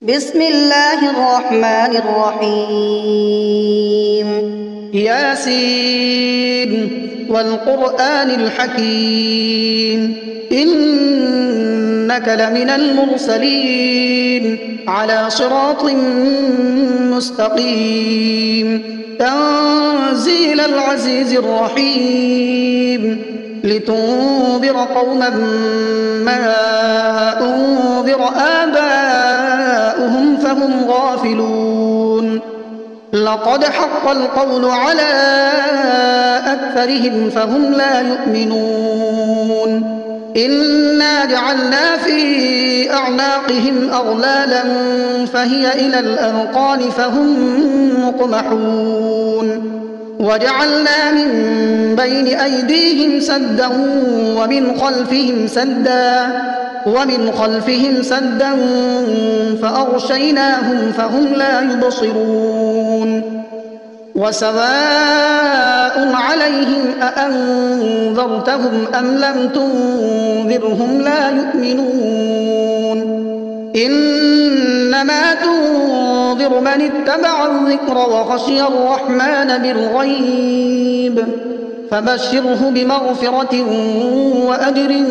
بسم الله الرحمن الرحيم ياسين والقرآن الحكيم إنك لمن المرسلين على صراط مستقيم تنزيل العزيز الرحيم لتنذر قوما ما أنذر آباؤهم فهم غافلون لقد حق القول على أكثرهم فهم لا يؤمنون إنا جعلنا في أعناقهم أغلالا فهي إلى الأذقان فهم مقمحون وجعلنا من بين أيديهم سدا ومن خلفهم سدا فأغشيناهم فهم لا يبصرون وسواء عليهم أأنذرتهم أم لم تنذرهم لا يؤمنون إنما تنذر من اتبع الذكر وخشي الرحمن بالغيب فبشره بمغفرة وأجر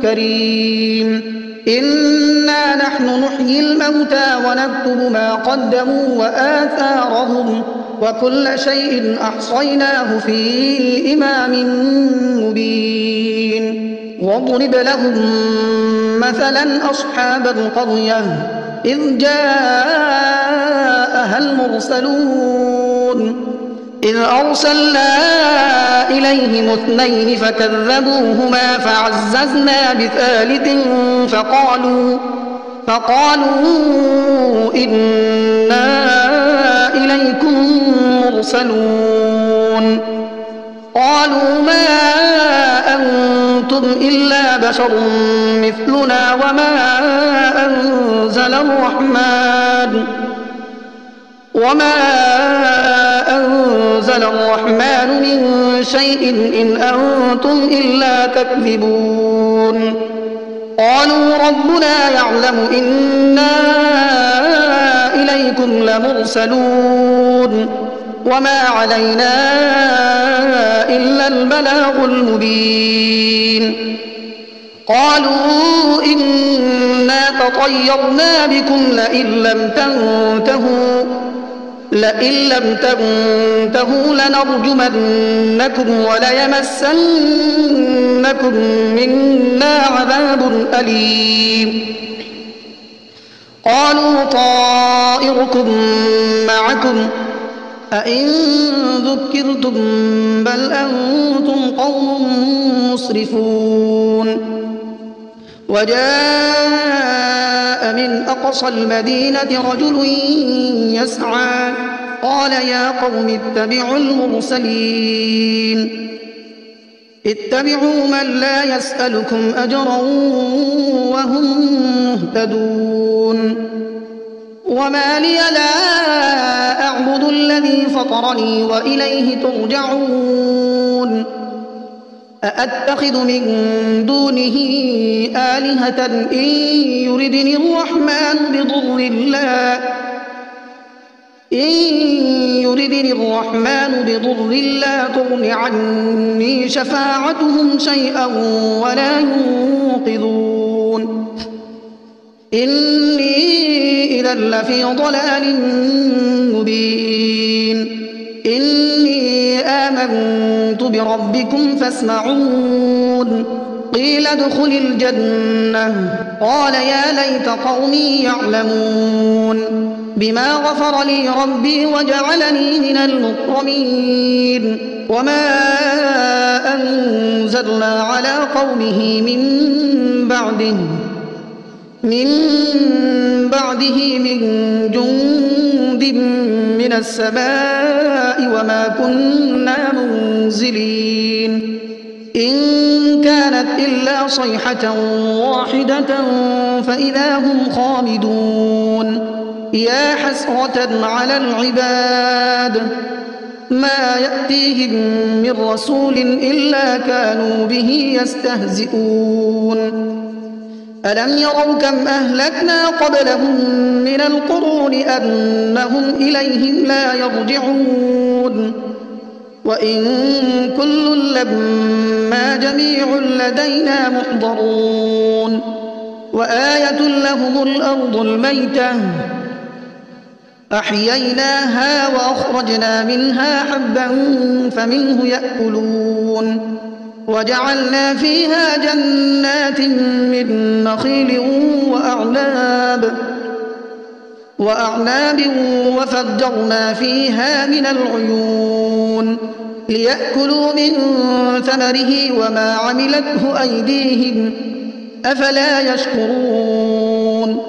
كريم إنا نحن نحيي الموتى ونكتب ما قدموا وآثارهم وكل شيء أحصيناه في إمام مبين واضرب لهم مثلا أصحاب القرية إذ جاءها المرسلون إذ أرسلنا إليهم اثنين فكذبوهما فعززنا بثالث فقالوا إنا إليكم مرسلون قالوا ما أنتم إلا بشر مثلنا وما أنزل الرحمن من شيء إن أنتم إلا تكذبون قالوا ربنا يعلم إنا إليكم لمرسلون وما علينا إلا البلاغ المبين قالوا إنا تطيرنا بكم لئن لم تنتهوا لنرجمنكم وليمسنكم منا عذاب أليم قالوا طائركم معكم أئن ذكرتم بل أنتم قوم مسرفون وجاء من أقصى المدينة رجل يسعى قال يا قوم اتبعوا المرسلين اتبعوا من لا يسألكم أجرا وهم مهتدون وما لي لا أعبد الذي فطرني وإليه ترجعون أأتخذ من دونه آلهة إن يردني الرحمن بضر لا تغن عني شفاعتهم شيئا ولا ينقذون إني إذا لفي ضلال مبين إني آمنت بربكم فاسمعون قيل ادخل الجنة قال يا ليت قومي يعلمون بما غفر لي ربي وجعلني من المكرمين وما أنزلنا على قومه من بعده من جند من السماء وما كنا منزلين إن كانت إلا صيحة واحدة فإذا هم خامدون يا حسرة على العباد ما يأتيهم من رسول إلا كانوا به يستهزئون ألم يروا كم أهلكنا قبلهم من القرون أنهم إليهم لا يرجعون وإن كل لما جميع لدينا محضرون وآية لهم الأرض الميتة أحييناها وأخرجنا منها حبا فمنه يأكلون وجعلنا فيها جنات من نخيل وأعناب وفجرنا فيها من العيون ليأكلوا من ثمره وما عملته أيديهم أفلا يشكرون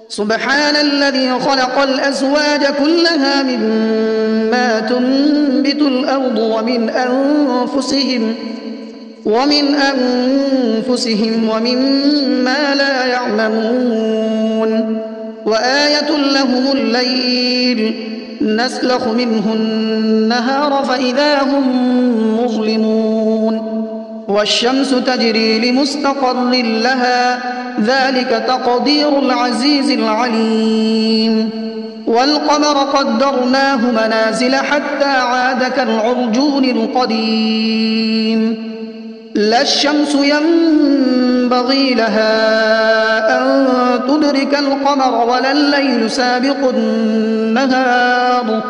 سبحان الذي خلق الأزواج كلها مما تنبت الأرض ومن أنفسهم ومما لا يعلمون وآية لهم الليل نسلخ منه النهار فإذا هم مظلمون والشمس تجري لمستقر لها ذلك تقدير العزيز العليم والقمر قدرناه منازل حتى عاد كالعرجون القديم لا الشمس ينبغي لها أن تدرك القمر ولا الليل سابق النهار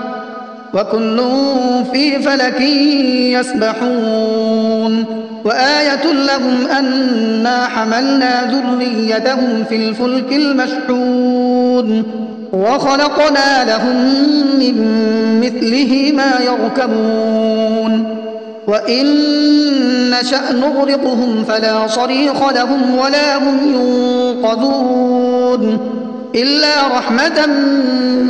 وكل في فلك يسبحون وآية لهم أنا حملنا ذريتهم في الفلك المشحون وخلقنا لهم من مثله ما يركبون وإن نشأ نغرقهم فلا صريخ لهم ولا هم ينقذون إلا رحمة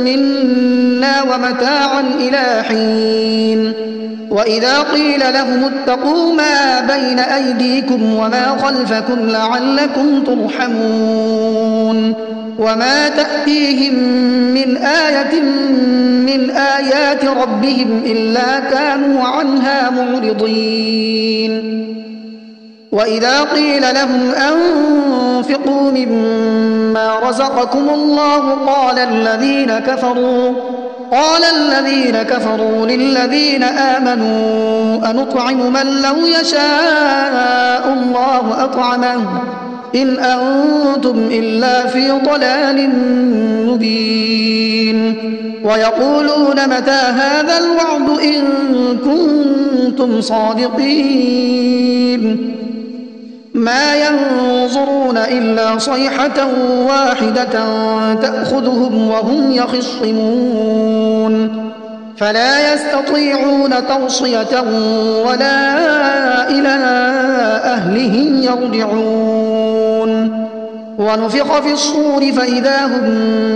منا ومتاعا إلى حين وإذا قيل لهم اتقوا ما بين أيديكم وما خلفكم لعلكم ترحمون وما تأتيهم من آية من آيات ربهم إلا كانوا عنها معرضين وإذا قيل لهم أنفقوا مما رزقكم الله قال الذين كفروا للذين آمنوا أنطعم من لو يشاء الله أطعمه إن أنتم إلا في ضلال مبين ويقولون متى هذا الوعد إن كنتم صادقين ما ينظرون إلا صيحة واحدة تأخذهم وهم يخصمون فلا يستطيعون توصية ولا إلى أهلهم يرجعون ونفخ في الصور فإذا هم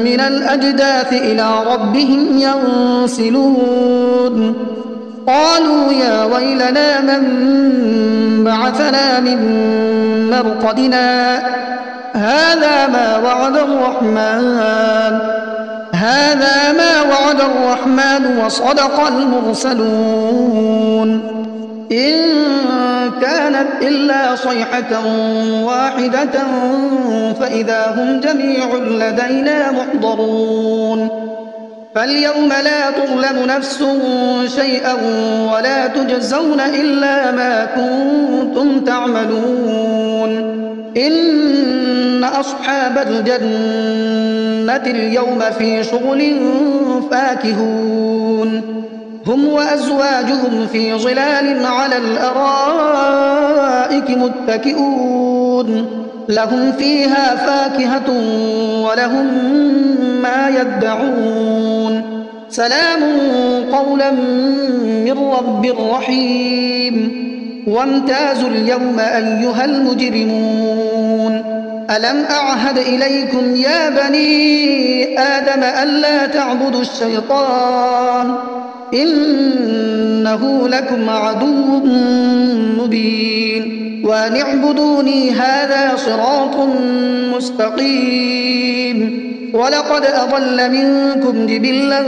من الأجداث إلى ربهم ينسلون قالوا يا ويلنا من بعثنا من مرقدنا هذا ما وعد الرحمن وصدق المرسلون إن كانت إلا صيحة واحدة فإذا هم جميع لدينا محضرون فاليوم لا تظلم نفس شيئا ولا تجزون إلا ما كنتم تعملون إن أصحاب الجنة اليوم في شغل فاكهون هم وأزواجهم في ظلال على الأرائك متكئون لهم فيها فاكهة ولهم ما يدعون سلام قولا من رب رحيم وامتازوا اليوم أيها المجرمون ألم أعهد إليكم يا بني آدم ألا تعبدوا الشيطان إنه لكم عدو مبين وأن اعبدوني هذا صراط مستقيم ولقد أضل منكم جبلا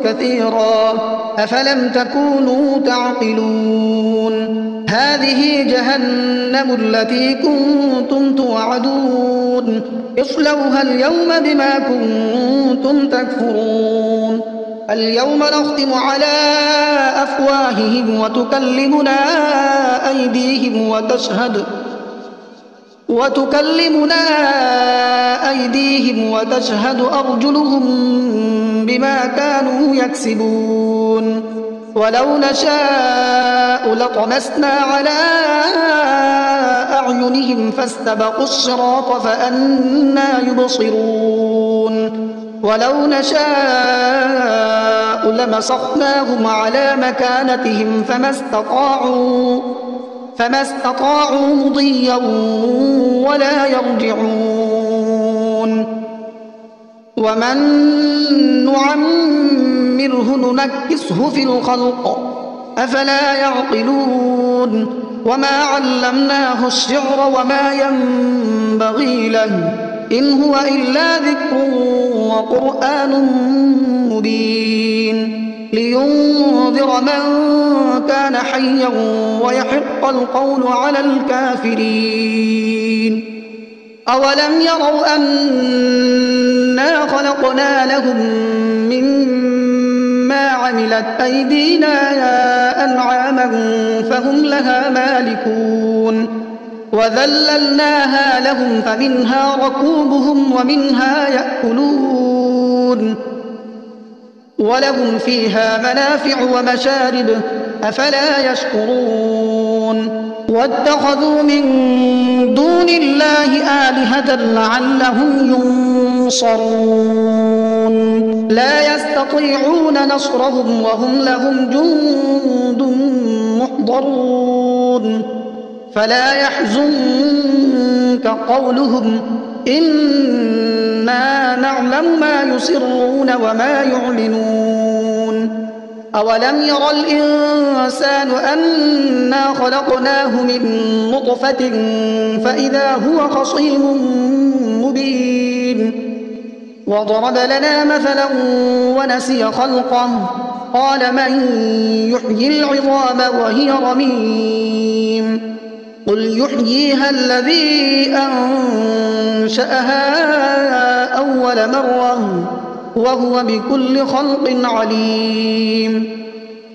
كثيرا أفلم تكونوا تعقلون هذه جهنم التي كنتم توعدون اصلوها اليوم بما كنتم تكفرون اليوم نختم على أفواههم وتكلمنا أيديهم وتشهد أرجلهم بما كانوا يكسبون ولو نشاء لطمسنا على أعينهم فاستبقوا الصراط فأنى يبصرون ولو نشاء لمسخناهم على مكانتهم فما استطاعوا مضيا ولا يرجعون ومن نعمره ننكسه في الخلق أفلا يعقلون وما علمناه الشعر وما ينبغي له إن هو إلا ذكر وقرآن مبين لينذر من كان حيا ويحق القول على الكافرين أولم يروا أنا خلقنا لهم مما عملت أيدينا أنعاما فهم لها مالكون وذللناها لهم فمنها ركوبهم ومنها يأكلون ولهم فيها منافع ومشارب أفلا يشكرون واتخذوا من دون الله آلهة لعلهم ينصرون لا يستطيعون نصرهم وهم لهم جند محضرون فلا يحزنك قولهم إنا نعلم ما يسرون وما يعلنون أولم ير الإنسان أنا خلقناه من نطفة فإذا هو خصيم مبين وضرب لنا مثلا ونسي خلقه قال من يحيي العظام وهي رميم قل يحييها الذي أنشأها أول مرة وهو بكل خلق عليم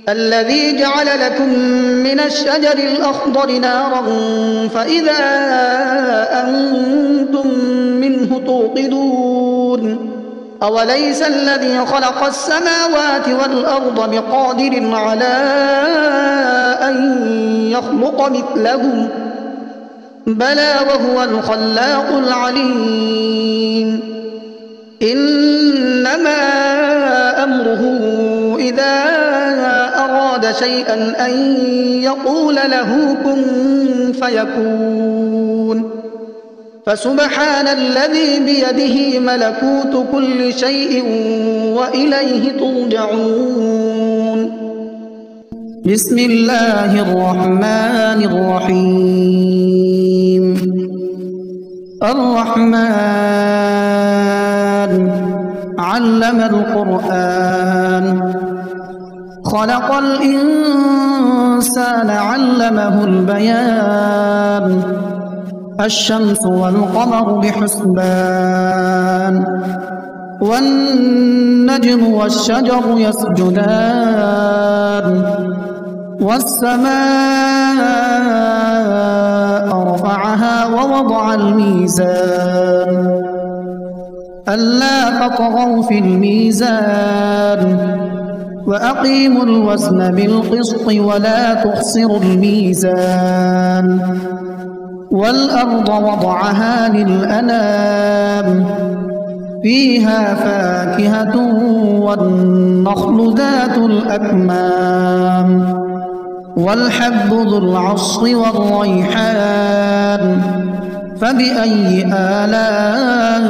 الذي جعل لكم من الشجر الأخضر نارا فإذا أنتم منه توقدون أوليس الذي خلق السماوات والأرض بقادر على أن يخلق مثلهم بلى وهو الخلاق العليم إنما أمره إذا أراد شيئا أن يقول له كن فيكون فسبحان الذي بيده ملكوت كل شيء وإليه ترجعون بسم الله الرحمن الرحيم الرحمن علم القرآن خلق الإنسان علمه البيان الشمس والقمر بحسبان والنجم والشجر يسجدان والسماء رفعها ووضع الميزان ألا تطغوا في الميزان وأقيموا الوزن بالقسط ولا تخسروا الميزان والأرض وضعها للأنام فيها فاكهة والنخل ذات الأكمام والحب ذو العصف والريحان فبأي آلاء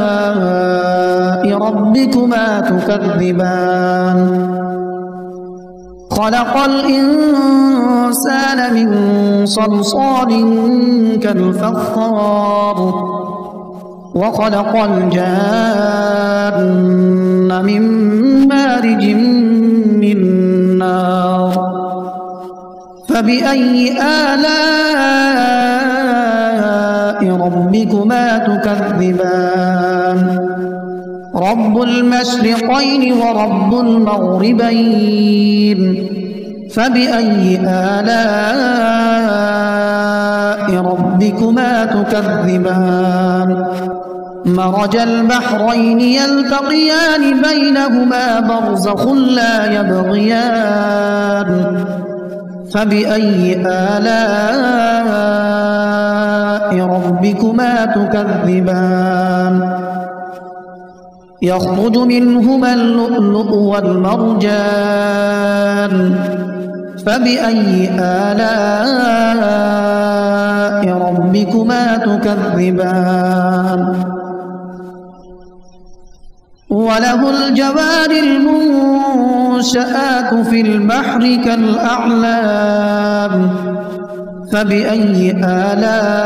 ربكما تكذبان خلق الإنسان من صلصال كالفخار وخلق الجان من مارج من نار فبأي آلاء ربكما تكذبان رب المشرقين ورب المغربين فبأي آلاء ربكما تكذبان مرج البحرين يلتقيان بينهما برزخ لا يبغيان فبأي آلاء ربكما تكذبان يخرج منهما اللؤلؤ والمرجان فبأي آلاء ربكما تكذبان وله الجوار المنشآت في البحر كالأعلام فبأي آلاء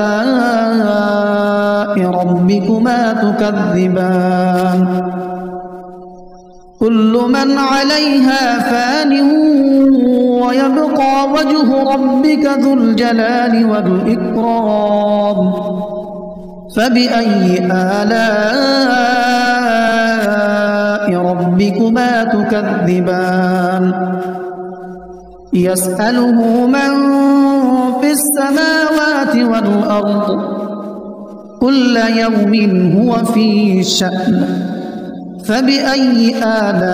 ربكما تكذبان كل من عليها فان ويبقى وجه ربك ذو الجلال والإكرام فبأي آلاء ربكما تكذبان يسأله من في السماوات والأرض كل يوم هو في شأن فبأي آلاء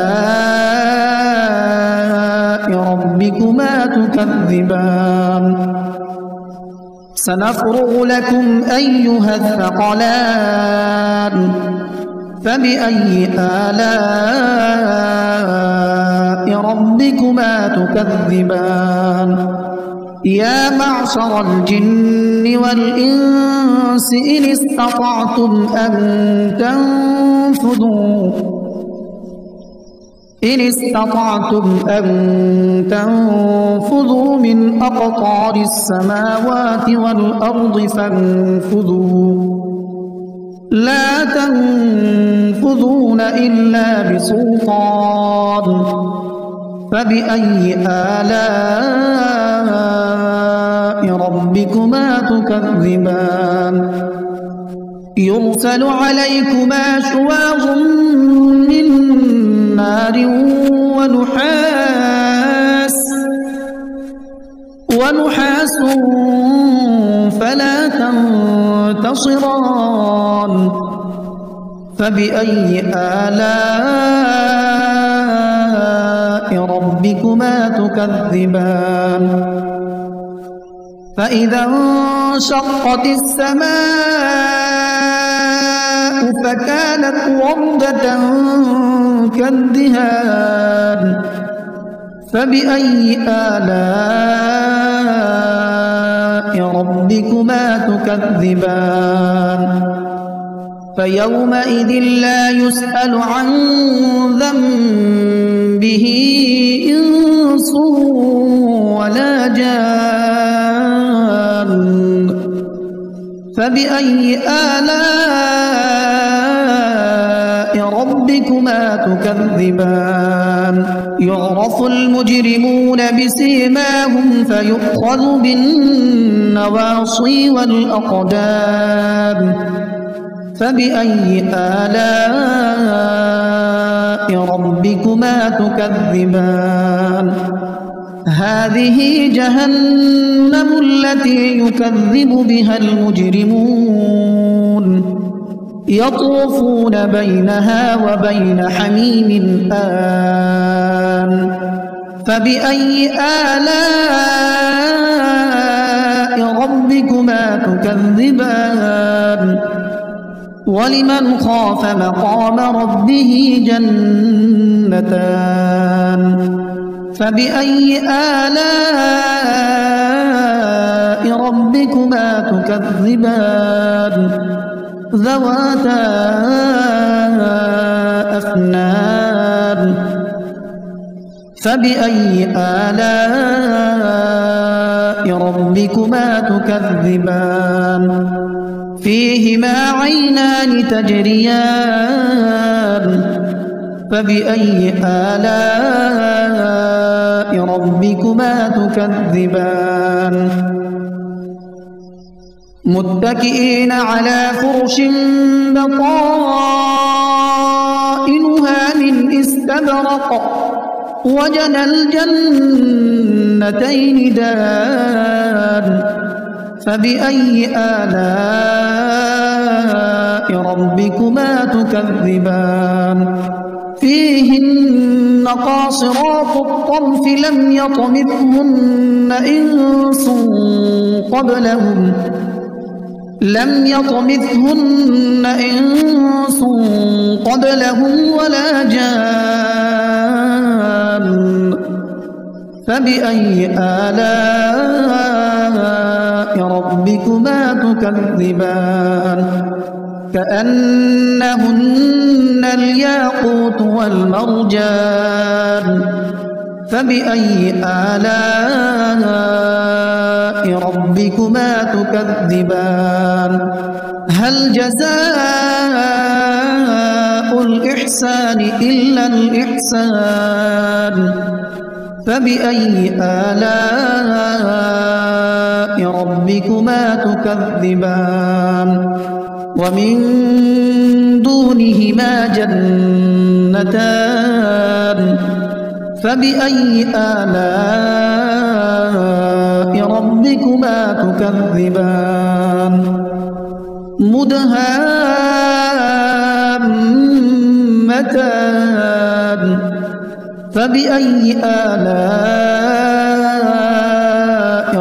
ربكما تكذبان سنفرغ لكم أيها الثقلان فبأي آلاء ربكما تكذبان يا معشر الجن والإنس إن استطعتم أن تنفذوا من أقطار السماوات والأرض فانفذوا لا تنفذون إلا بسلطان فبأي آلاء ربكما تكذبان يرسل عليكما شواظ من نار ونحاس فلا تنتصران فبأي آلاء ربكما تكذبان فإذا انشقت السماء فكانت وردة كالدهان فبأي آلاء ربكما تكذبان فيومئذ لا يسأل عن ذنبه إنس ولا جان فبأي آلاء ربكما تكذبان يعرف المجرمون بسيماهم فيؤخذ بالنواصي والأقدام فبأي آلاء ربكما تكذبان هذه جهنم التي يكذب بها المجرمون يطوفون بينها وبين حميم آن فبأي آلاء ربكما تكذبان ولمن خاف مقام ربه جنتان فبأي آلاء ربكما تكذبان ذواتا أفنان فبأي آلاء ربكما تكذبان فيهما عينان تجريان فبأي آلاء ربكما تكذبان متكئين على فرش بطائنها من استبرق وجنى الجنتين دان فبأي آلاء ربكما تكذبان فيهن قاصرات الطرف لم يطمثهن إنس قبلهم ولا جان فبأي آلاء ربكما تكذبان كأنهن الياقوت والمرجان فبأي آلاء ربكما تكذبان هل جزاء الإحسان إلا الإحسان فبأي آلاء ربكما تكذبان ومن دونهما جنتان فبأي آلاء ربكما تكذبان مدهامتان فبأي آلاء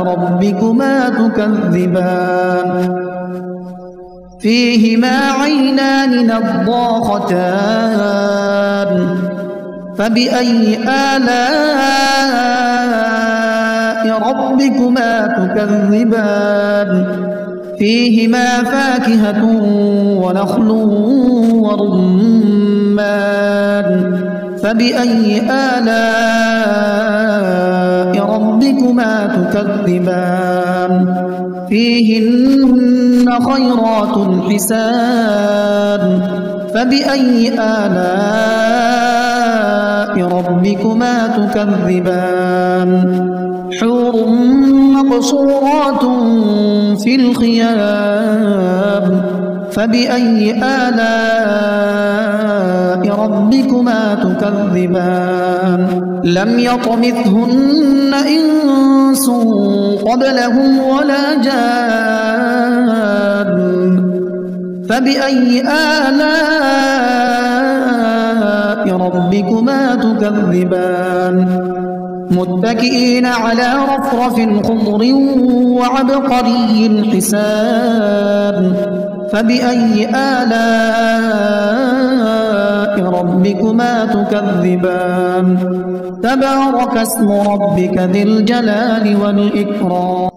ربكما تكذبان فيهما عينان نضاختان فبأي آلاء ربكما تكذبان فيهما فاكهة ونخل ورمان فبأي آلاء ربكما تكذبان فيهن خيرات حسان فبأي آلاء ربكما تكذبان حور مقصورات في الخيام فبأي آلاء ربكما تكذبان لم يطمثهن إنس قبلهم ولا جان فبأي آلاء ربكما تكذبان متكئين على رفرف خضر وعبقري حسان فبأي آلاء ربكما تكذبان تبارك اسم ربك ذي الجلال والإكرام